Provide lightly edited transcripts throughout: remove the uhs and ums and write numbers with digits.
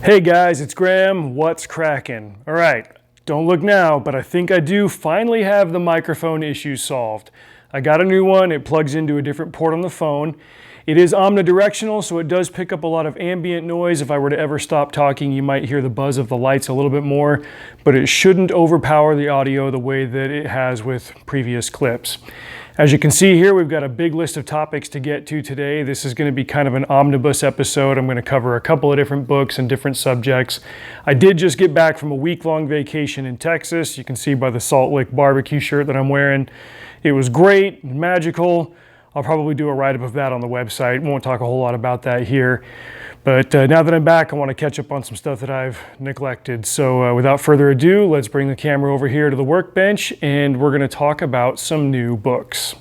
Hey guys, it's Graham. What's cracking? All right, don't look now, but I think I do finally have the microphone issue solved. I got a new one. It plugs into a different port on the phone. It is omnidirectional, so it does pick up a lot of ambient noise. If I were to ever stop talking, you might hear the buzz of the lights a little bit more, but it shouldn't overpower the audio the way that it has with previous clips. As you can see here, we've got a big list of topics to get to today. This is going to be kind of an omnibus episode. I'm going to cover a couple of different books and different subjects. I did just get back from a week-long vacation in Texas. You can see by the Salt Lick barbecue shirt that I'm wearing. It was great, magical. I'll probably do a write-up of that on the website. Won't talk a whole lot about that here. But now that I'm back, I want to catch up on some stuff that I've neglected. So without further ado, let's bring the camera over here to the workbench and we're going to talk about some new books.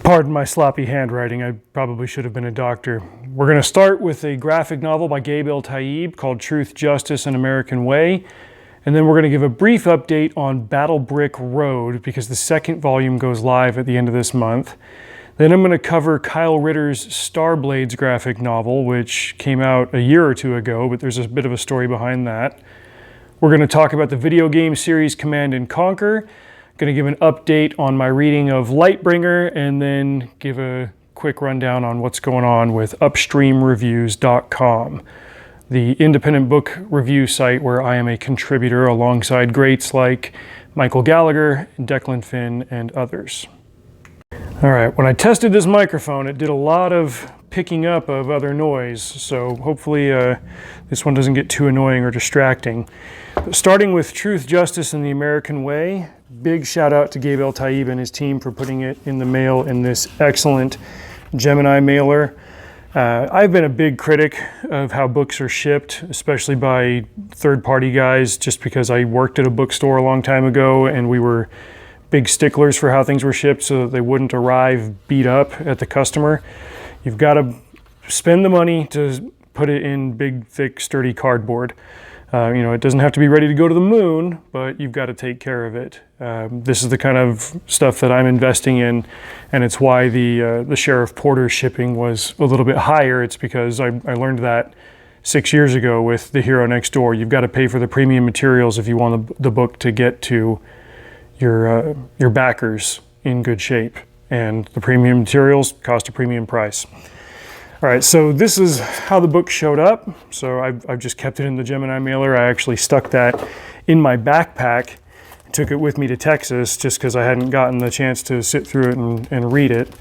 Pardon my sloppy handwriting, I probably should have been a doctor. We're going to start with a graphic novel by Gabe Eltaeb called Truth, Justice, An American Way. And then we're going to give a brief update on Battle Brick Road because the second volume goes live at the end of this month. Then I'm going to cover Kyle Ritter's Starblades graphic novel, which came out a year or two ago, but there's a bit of a story behind that. We're going to talk about the video game series Command and Conquer. Going to give an update on my reading of Lightbringer, and then give a quick rundown on what's going on with upstreamreviews.com, the independent book review site where I am a contributor alongside greats like Michael Gallagher, Declan Finn, and others. All right, when I tested this microphone, it did a lot of picking up of other noise, so hopefully this one doesn't get too annoying or distracting. But starting with Truth, Justice, and the American Way, big shout out to Gabe Eltaeb and his team for putting it in the mail in this excellent Gemini mailer. I've been a big critic of how books are shipped, especially by third-party guys, just because I worked at a bookstore a long time ago and we were big sticklers for how things were shipped so that they wouldn't arrive beat up at the customer. You've got to spend the money to put it in big, thick, sturdy cardboard. It doesn't have to be ready to go to the moon, but you've got to take care of it. This is the kind of stuff that I'm investing in, and it's why the Sheriff Porter shipping was a little bit higher. It's because I learned that 6 years ago with The Hero Next Door. You've got to pay for the premium materials if you want the book to get to your backers in good shape, and the premium materials cost a premium price. All right, so this is how the book showed up. So I've just kept it in the Gemini mailer. I actually stuck that in my backpack, took it with me to Texas just because I hadn't gotten the chance to sit through it and read it.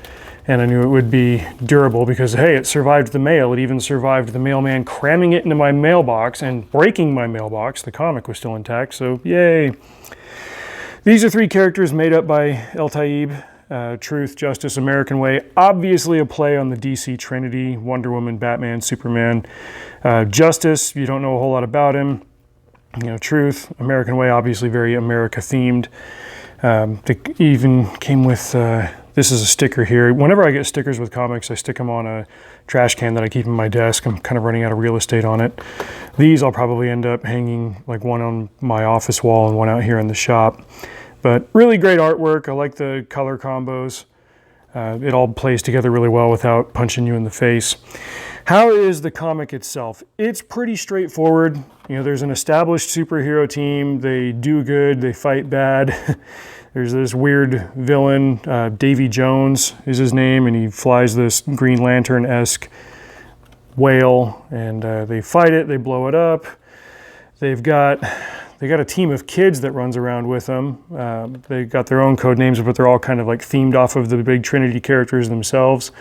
And I knew it would be durable because, hey, it survived the mail. It even survived the mailman cramming it into my mailbox and breaking my mailbox. The comic was still intact, so yay. These are three characters made up by Eltaeb. Truth, Justice, American Way. Obviously a play on the DC Trinity, Wonder Woman, Batman, Superman. Justice, you don't know a whole lot about him. Truth, American Way, obviously very America themed. They even came with, this is a sticker here. Whenever I get stickers with comics, I stick them on a trash can that I keep in my desk. I'm kind of running out of real estate on it. These I'll probably end up hanging, like one on my office wall and one out here in the shop. But really great artwork. I like the color combos. It all plays together really well without punching you in the face. How is the comic itself? It's pretty straightforward. There's an established superhero team. They do good, they fight bad. There's this weird villain, Davy Jones is his name, and he flies this Green Lantern-esque whale, and they fight it, they blow it up. They got a team of kids that runs around with them. They got their own code names, but they're all kind of like themed off of the big Trinity characters themselves.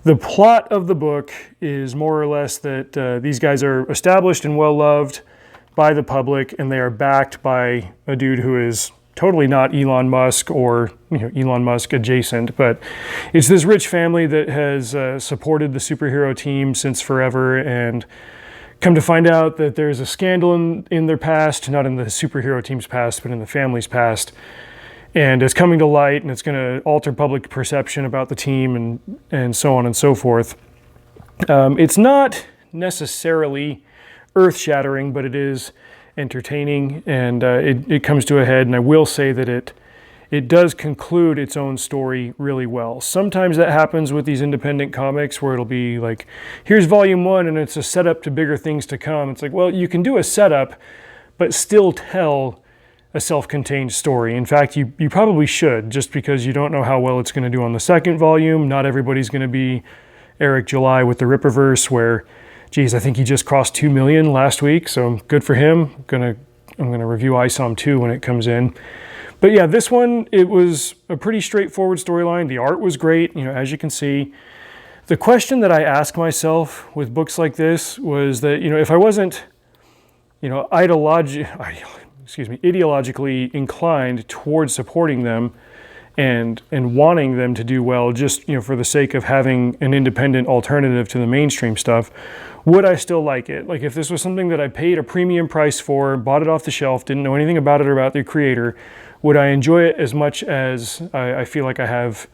The plot of the book is more or less that these guys are established and well-loved by the public, and they are backed by a dude who is totally not Elon Musk or Elon Musk adjacent, but it's this rich family that has supported the superhero team since forever, and come to find out that there's a scandal in their past, not in the superhero team's past, but in the family's past. And it's coming to light, and it's going to alter public perception about the team and so on and so forth. It's not necessarily earth-shattering, but it is entertaining, and it comes to a head. And I will say that it does conclude its own story really well. Sometimes that happens with these independent comics where it'll be like, here's volume 1 and it's a setup to bigger things to come. It's like, well, you can do a setup, but still tell a self-contained story. In fact, you probably should, just because you don't know how well it's going to do on the second volume. Not everybody's going to be Eric July with the Rippaverse, where, geez, I think he just crossed 2 million last week, so good for him. I'm gonna review ISOM 2 when it comes in. But yeah, this one, it was a pretty straightforward storyline. The art was great, as you can see. The question that I ask myself with books like this was that, if I wasn't, ideologically inclined towards supporting them and wanting them to do well, just for the sake of having an independent alternative to the mainstream stuff, would I still like it? Like, if this was something that I paid a premium price for, bought it off the shelf, didn't know anything about it or about the creator, would I enjoy it as much as I feel like I have,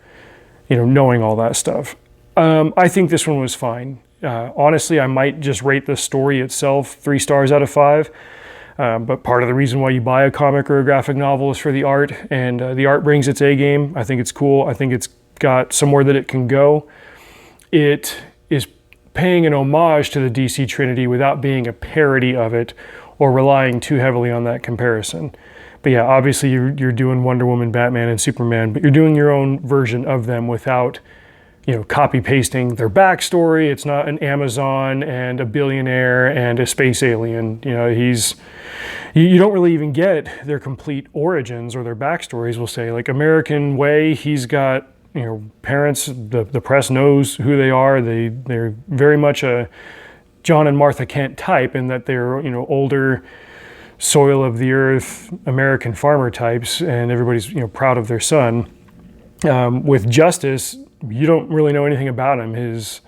knowing all that stuff? I think this one was fine. Honestly, I might just rate the story itself 3 stars out of 5. But part of the reason why you buy a comic or a graphic novel is for the art, and the art brings its A game. I think it's cool. I think it's got somewhere that it can go. It is paying an homage to the DC Trinity without being a parody of it or relying too heavily on that comparison. But yeah, obviously you're doing Wonder Woman, Batman, and Superman, but you're doing your own version of them without copy pasting their backstory. It's not an Amazon and a billionaire and a space alien. You don't really even get their complete origins or their backstories. We'll say, like, American Way, he's got parents. The press knows who they are. They're very much a John and Martha Kent type in that they're older, soil of the earth American farmer types, and everybody's proud of their son. With Justice, you don't really know anything about him. His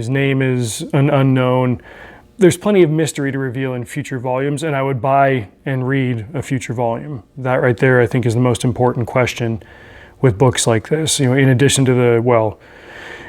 name is an unknown. There's plenty of mystery to reveal in future volumes, and I would buy and read a future volume. That right there, I think, is the most important question with books like this. In addition to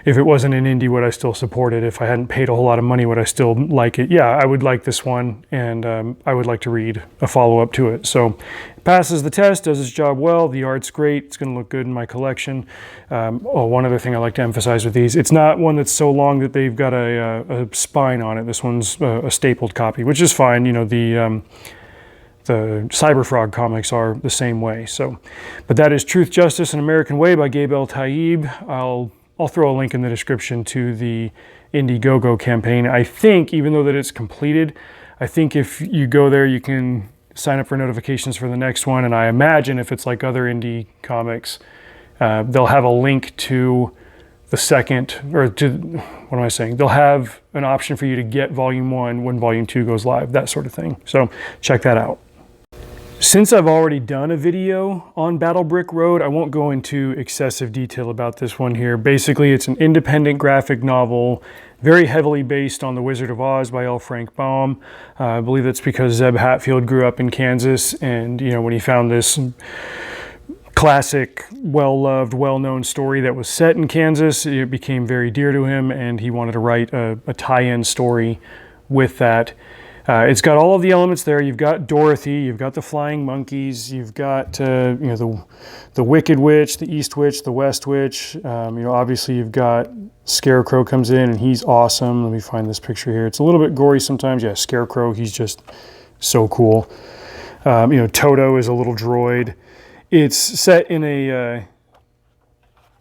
if it wasn't an indie, would I still support it? If I hadn't paid a whole lot of money, would I still like it? Yeah, I would like this one, and I would like to read a follow-up to it. So it passes the test, does its job well. The art's great. It's going to look good in my collection. One other thing I like to emphasize with these, it's not one that's so long that they've got a spine on it. This one's a stapled copy, which is fine. The Cyberfrog comics are the same way. So, but that is Truth, Justice, and American Way by Gabe El-Taib. I'll throw a link in the description to the Indiegogo campaign. I think, even though that it's completed, I think if you go there, you can sign up for notifications for the next one. And I imagine if it's like other indie comics, they'll have a link to the second, or to, what am I saying? They'll have an option for you to get volume 1 when volume 2 goes live, that sort of thing. So check that out. Since I've already done a video on Battle Brick Road, I won't go into excessive detail about this one here. Basically, it's an independent graphic novel, very heavily based on The Wizard of Oz by L. Frank Baum. I believe that's because Zeb Hatfield grew up in Kansas, and when he found this classic, well-loved, well-known story that was set in Kansas, it became very dear to him, and he wanted to write a tie-in story with that. It's got all of the elements there. You've got Dorothy, you've got the flying monkeys, you've got the Wicked Witch, the East Witch, the West Witch. Obviously you've got Scarecrow comes in and he's awesome. Let me find this picture here. It's a little bit gory sometimes. Yeah, Scarecrow, he's just so cool. Toto is a little droid. It's set in a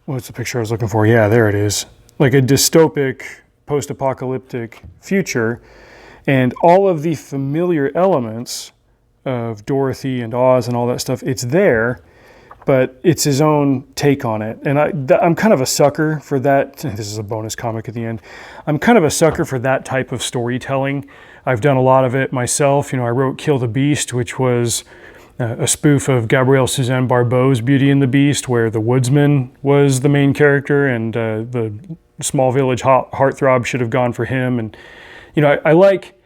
what's the picture I was looking for? Yeah, there it is. Like a dystopic, post-apocalyptic future. And all of the familiar elements of Dorothy and Oz and all that stuff, it's there, but it's his own take on it. And I'm kind of a sucker for that. This is a bonus comic at the end. I'm kind of a sucker for that type of storytelling. I've done a lot of it myself. I wrote Kill the Beast, which was a spoof of Gabrielle Suzanne Barbeau's Beauty and the Beast, where the woodsman was the main character, and the small village heartthrob should have gone for him. And I like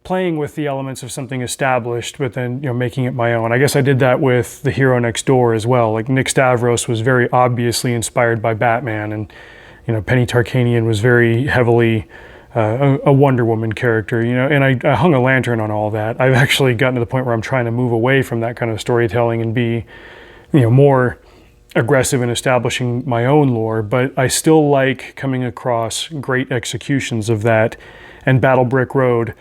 playing with the elements of something established, but then making it my own. I guess I did that with The Hero Next Door as well. Like, Nick Stavros was very obviously inspired by Batman, and Penny Tarkanian was very heavily a Wonder Woman character. And I hung a lantern on all that. I've actually gotten to the point where I'm trying to move away from that kind of storytelling and be more aggressive in establishing my own lore, but I still like coming across great executions of that, and Battle Brick Road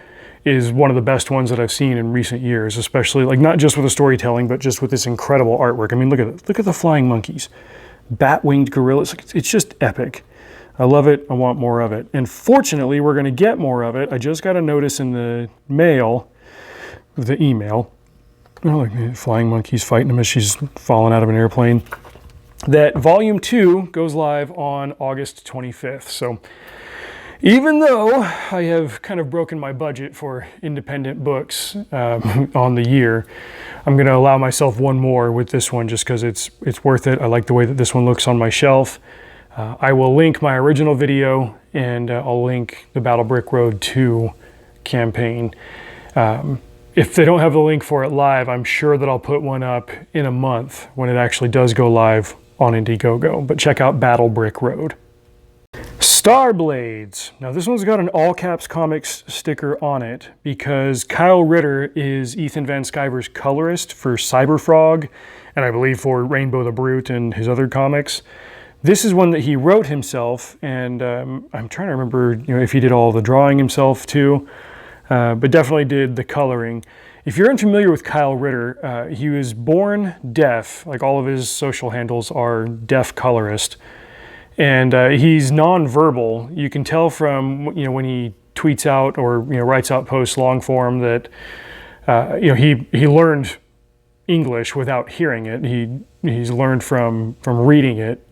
is one of the best ones that I've seen in recent years, especially like not just with the storytelling, but just with this incredible artwork. I mean, look at it. Look at the flying monkeys, bat-winged gorillas. It's just epic. I love it. I want more of it. And fortunately, we're going to get more of it. I just got a notice in the mail, the email, like flying monkeys fighting him as she's falling out of an airplane, that Volume 2 goes live on August 25th. So even though I have kind of broken my budget for independent books on the year, I'm going to allow myself one more with this one just because it's worth it. I like the way that this one looks on my shelf. I will link my original video, and I'll link the Battle Brick Road 2 campaign. If they don't have the link for it live, I'm sure that I'll put one up in a month when it actually does go live on Indiegogo. But check out Battle Brick Road. Starblades. Now this one's got an All Caps Comics sticker on it because Kyle Ritter is Ethan Van Sciver's colorist for Cyberfrog, and I believe for Rainbow the Brute and his other comics. This is one that he wrote himself, and I'm trying to remember if he did all the drawing himself too, but definitely did the coloring. If you're unfamiliar with Kyle Ritter, he was born deaf. Like all of his social handles are deaf colorist. And he's nonverbal. You can tell from when he tweets out or writes out posts long form that he learned English without hearing it. He's learned from reading it,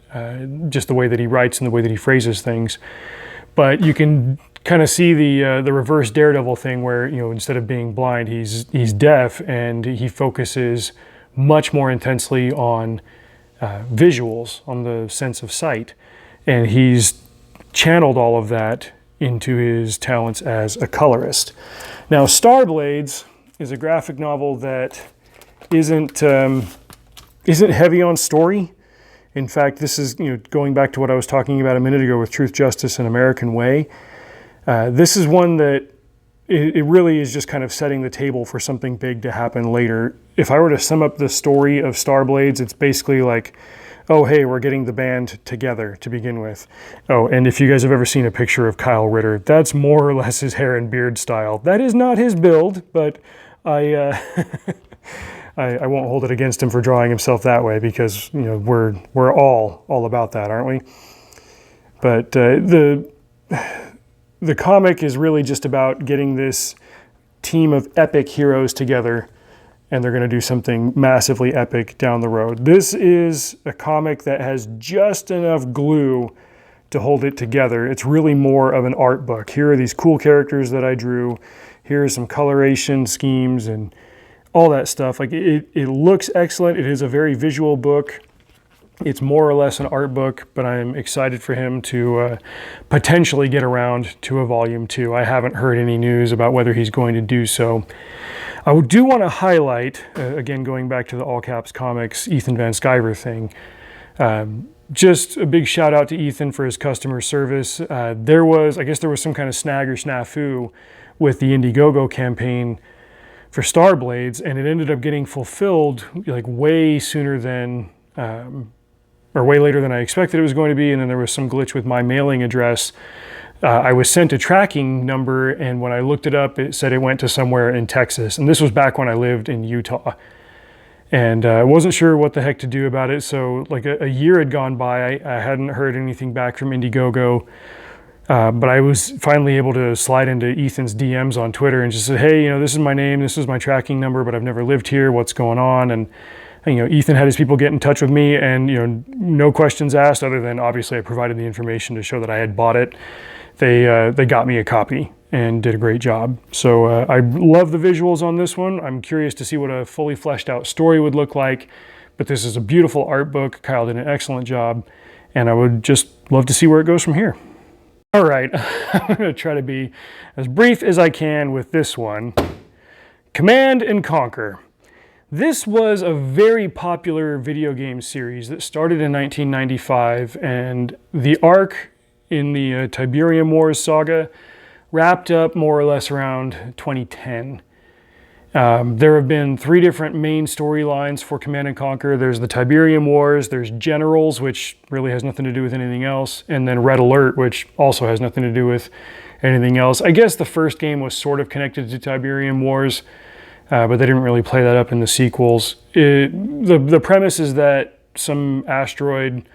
just the way that he writes and the way that he phrases things. But you can kind of see the reverse Daredevil thing where instead of being blind, he's deaf, and he focuses much more intensely on visuals, on the sense of sight. And he's channeled all of that into his talents as a colorist. Now, Starblades is a graphic novel that isn't heavy on story. In fact, this is going back to what I was talking about a minute ago with Truth, Justice, and American Way. This is one that it really is just kind of setting the table for something big to happen later. If I were to sum up the story of Starblades, it's basically like, oh, hey, we're getting the band together to begin with. Oh, and if you guys have ever seen a picture of Kyle Ritter, that's more or less his hair and beard style. That is not his build, but I won't hold it against him for drawing himself that way because we're all about that, aren't we? But the comic is really just about getting this team of epic heroes together, and they're going to do something massively epic down the road. This is a comic that has just enough glue to hold it together. It's really more of an art book. Here are these cool characters that I drew. Here are some coloration schemes and all that stuff. Like it looks excellent. It is a very visual book. It's more or less an art book, but I'm excited for him to potentially get around to a volume 2. I haven't heard any news about whether he's going to do so. I do want to highlight, again, going back to the All Caps Comics Ethan Van Sciver thing, just a big shout out to Ethan for his customer service. I guess there was some kind of snag or snafu with the Indiegogo campaign for Starblades, and it ended up getting fulfilled like way sooner than, or way later than I expected it was going to be, and then there was some glitch with my mailing address. I was sent a tracking number, and when I looked it up, it said it went to somewhere in Texas. And this was back when I lived in Utah. And I wasn't sure what the heck to do about it. So like a year had gone by. I hadn't heard anything back from Indiegogo. But I was finally able to slide into Ethan's DMs on Twitter and just say, hey, this is my name. This is my tracking number, but I've never lived here. What's going on? And Ethan had his people get in touch with me, and no questions asked other than obviously I provided the information to show that I had bought it. They got me a copy and did a great job. So I love the visuals on this one. I'm curious to see what a fully fleshed out story would look like, but this is a beautiful art book. Kyle did an excellent job, and I would just love to see where it goes from here. All right, I'm going to try to be as brief as I can with this one. Command and Conquer. This was a very popular video game series that started in 1995, and the arc in the Tiberium Wars saga wrapped up more or less around 2010. There have been 3 different main storylines for Command & Conquer. There's the Tiberium Wars, there's Generals, which really has nothing to do with anything else, and then Red Alert, which also has nothing to do with anything else. I guess the first game was sort of connected to Tiberium Wars, but they didn't really play that up in the sequels. The premise is that some asteroid,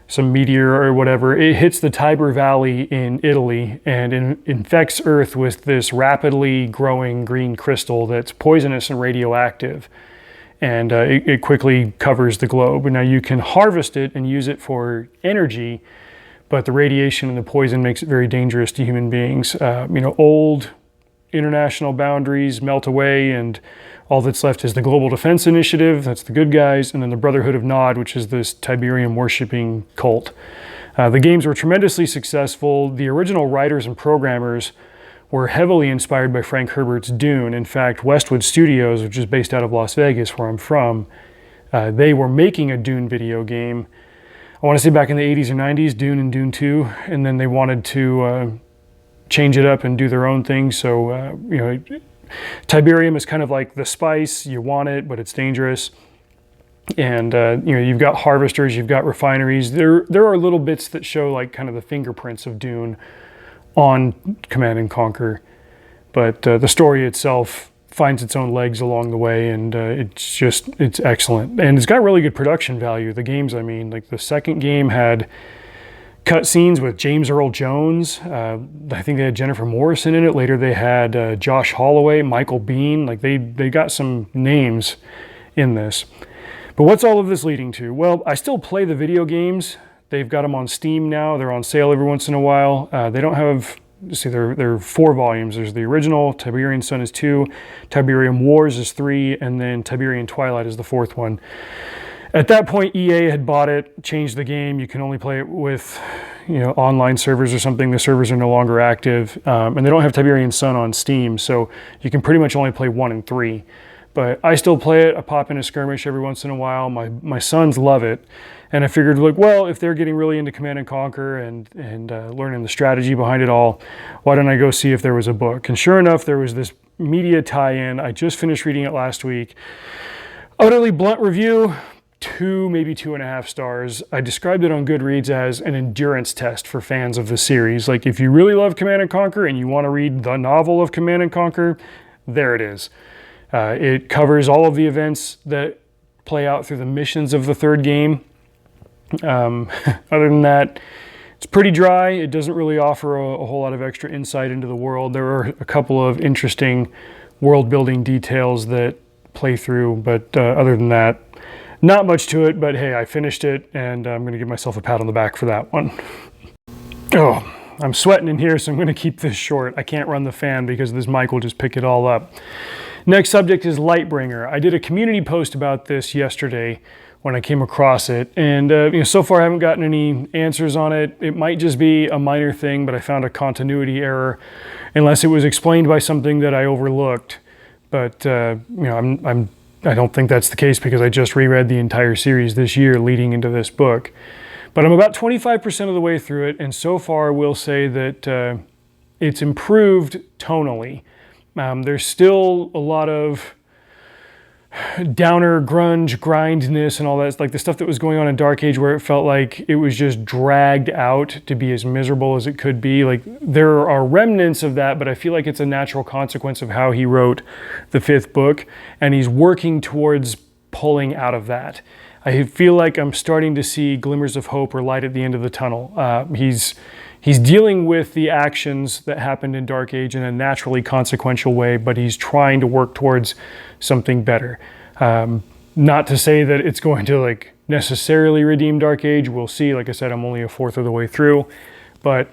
some meteor or whatever, it hits the Tiber Valley in Italy and infects Earth with this rapidly growing green crystal that's poisonous and radioactive. And it quickly covers the globe. And now you can harvest it and use it for energy, but the radiation and the poison makes it very dangerous to human beings. Old international boundaries melt away, and all that's left is the Global Defense Initiative, that's the good guys, and then the Brotherhood of Nod, which is this Tiberium worshipping cult. The games were tremendously successful. The original writers and programmers were heavily inspired by Frank Herbert's Dune. In fact, Westwood Studios, which is based out of Las Vegas, where I'm from, they were making a Dune video game. I want to say back in the 80s or 90s, Dune and Dune 2, and then they wanted to change it up and do their own thing. So, Tiberium is kind of like the spice. You want it, but it's dangerous. And, you've got harvesters, you've got refineries. There are little bits that show like kind of the fingerprints of Dune on Command & Conquer. But the story itself finds its own legs along the way, and it's excellent. And it's got really good production value. The games, like the second game had cutscenes with James Earl Jones. I think they had Jennifer Morrison in it. Later they had Josh Holloway, Michael Biehn. Like they got some names in this. But what's all of this leading to? Well, I still play the video games. They've got them on Steam now. They're on sale every once in a while. They don't have, there are 4 volumes. There's the original, Tiberian Sun is 2, Tiberium Wars is 3, and then Tiberian Twilight is the 4th one. At that point, EA had bought it, changed the game. You can only play it with, online servers or something. The servers are no longer active, and they don't have Tiberian Sun on Steam, so you can pretty much only play 1 and 3. But I still play it. I pop in a skirmish every once in a while. My sons love it, and I figured, if they're getting really into Command & Conquer and learning the strategy behind it all, why don't I go see if there was a book? And sure enough, there was this media tie-in. I just finished reading it last week. Utterly blunt review. 2, maybe 2.5 stars. I described it on Goodreads as an endurance test for fans of the series. Like, if you really love Command & Conquer and you want to read the novel of Command & Conquer, there it is. It covers all of the events that play out through the missions of the 3rd game. Other than that, it's pretty dry. It doesn't really offer a whole lot of extra insight into the world. There are a couple of interesting world-building details that play through, but other than that, not much to it. But hey, I finished it, and I'm going to give myself a pat on the back for that one. Oh, I'm sweating in here, so I'm going to keep this short. I can't run the fan because this mic will just pick it all up. Next subject is Lightbringer. I did a community post about this yesterday when I came across it, and so far I haven't gotten any answers on it. It might just be a minor thing, but I found a continuity error, unless it was explained by something that I overlooked. But I don't think that's the case because I just reread the entire series this year leading into this book. But I'm about 25% of the way through it, and so far we'll say that it's improved tonally. There's still a lot of downer, grunge, grindness, and all that. It's like the stuff that was going on in Dark Age, where it felt like it was just dragged out to be as miserable as it could be. Like, there are remnants of that, but I feel like it's a natural consequence of how he wrote the 5th book, and he's working towards pulling out of that. I feel like I'm starting to see glimmers of hope or light at the end of the tunnel. He's dealing with the actions that happened in Dark Age in a naturally consequential way, but he's trying to work towards something better. Not to say that it's going to necessarily redeem Dark Age. We'll see. Like I said, I'm only a 1/4 of the way through, but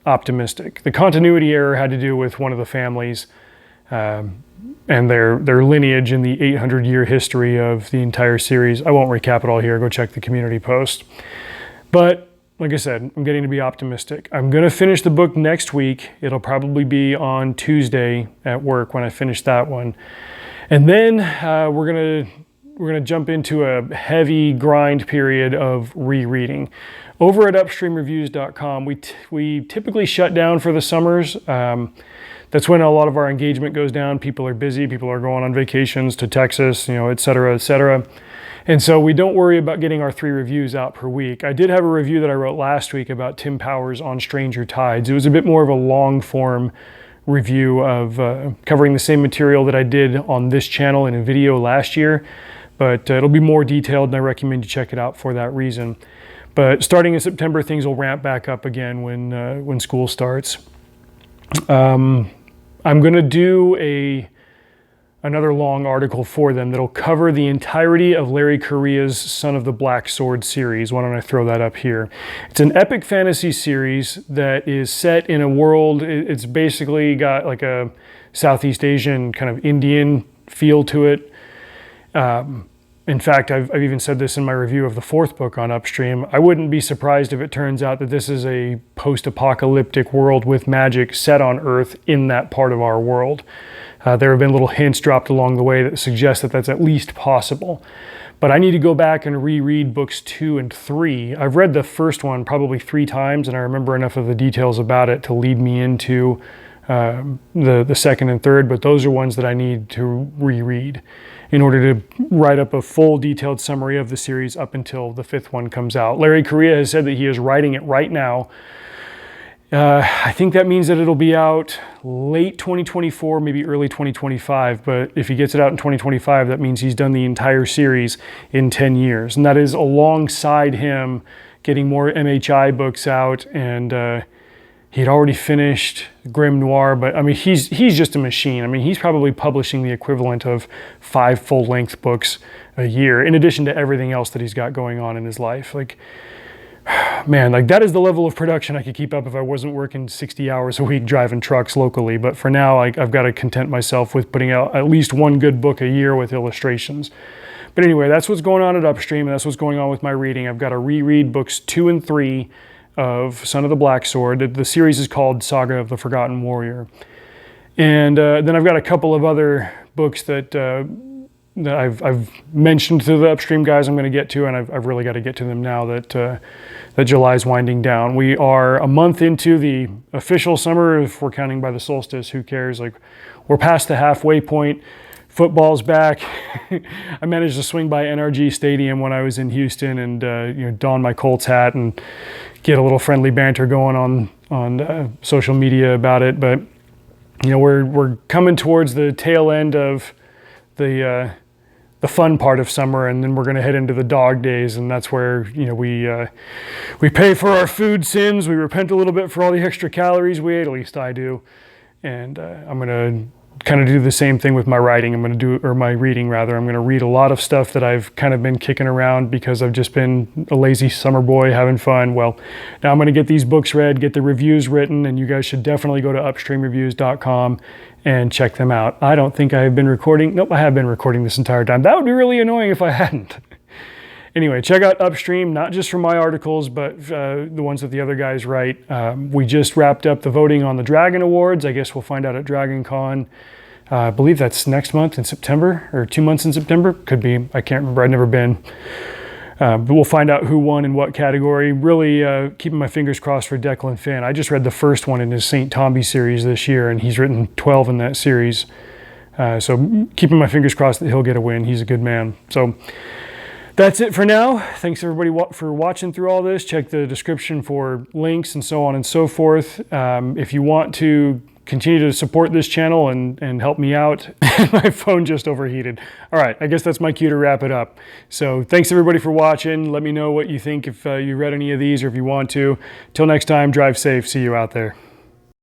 optimistic. The continuity error had to do with one of the families and their lineage in the 800-year history of the entire series. I won't recap it all here. Go check the community post. But like I said, I'm getting to be optimistic. I'm going to finish the book next week. It'll probably be on Tuesday at work when I finish that one. And then we're gonna jump into a heavy grind period of rereading. Over at upstreamreviews.com, we typically shut down for the summers. that's when a lot of our engagement goes down. People are busy, people are going on vacations to Texas, et cetera, et cetera. And so we don't worry about getting our 3 reviews out per week. I did have a review that I wrote last week about Tim Powers on Stranger Tides. It was a bit more of a long form review of covering the same material that I did on this channel in a video last year, but it'll be more detailed and I recommend you check it out for that reason. But starting in September, things will ramp back up again when school starts. I'm gonna do another long article for them that'll cover the entirety of Larry Correia's Son of the Black Sword series. Why don't I throw that up here? It's an epic fantasy series that is set in a world, it's basically got like a Southeast Asian kind of Indian feel to it. In fact, I've even said this in my review of the 4th book on Upstream. I wouldn't be surprised if it turns out that this is a post-apocalyptic world with magic set on Earth in that part of our world. There have been little hints dropped along the way that suggest that that's at least possible. But I need to go back and reread books 2 and 3. I've read the first one probably 3 times, and I remember enough of the details about it to lead me into the second and third, but those are ones that I need to reread in order to write up a full detailed summary of the series up until the 5th one comes out. Larry Correia has said that he is writing it right now. I think that means that it'll be out late 2024, maybe early 2025, but if he gets it out in 2025, that means he's done the entire series in 10 years. And that is alongside him getting more MHI books out, and he had already finished Grim Noir, but I mean, he's just a machine. I mean, he's probably publishing the equivalent of 5 full-length books a year, in addition to everything else that he's got going on in his life. Like, man, like that is the level of production I could keep up if I wasn't working 60 hours a week driving trucks locally. But for now, I've got to content myself with putting out at least 1 good book a year with illustrations. But anyway, that's what's going on at Upstream, and that's what's going on with my reading. I've got to reread books 2 and 3 of Son of the Black Sword. The series is called Saga of the Forgotten Warrior. And then I've got a couple of other books that I've mentioned to the Upstream guys I'm going to get to, and I've really got to get to them now that July's winding down. We are a month into the official summer, if we're counting by the solstice, who cares? Like, we're past the halfway point. Football's back. I managed to swing by NRG Stadium when I was in Houston and don my Colts hat and get a little friendly banter going on social media about it. But we're coming towards the tail end of the fun part of summer, and then we're going to head into the dog days, and that's where we pay for our food sins. We repent a little bit for all the extra calories we ate. At least I do, and I'm going to kind of do the same thing with my writing. My reading rather. I'm going to read a lot of stuff that I've kind of been kicking around because I've just been a lazy summer boy having fun. Well, now I'm going to get these books read, get the reviews written, and you guys should definitely go to upstreamreviews.com and check them out. I don't think I have been recording. Nope, I have been recording this entire time. That would be really annoying if I hadn't. Anyway, check out Upstream, not just for my articles, but the ones that the other guys write. We just wrapped up the voting on the Dragon Awards. I guess we'll find out at Dragon Con. I believe that's next month in September, or 2 months in September. Could be, I can't remember, I've never been. But we'll find out who won in what category. Really keeping my fingers crossed for Declan Finn. I just read the first one in his St. Tomby series this year, and he's written 12 in that series. So keeping my fingers crossed that he'll get a win. He's a good man. So that's it for now. Thanks everybody for watching through all this. Check the description for links and so on and so forth. If you want to continue to support this channel and help me out. My phone just overheated. All right, I guess that's my cue to wrap it up. So thanks everybody for watching. Let me know what you think if you read any of these or if you want to. Till next time, drive safe. See you out there.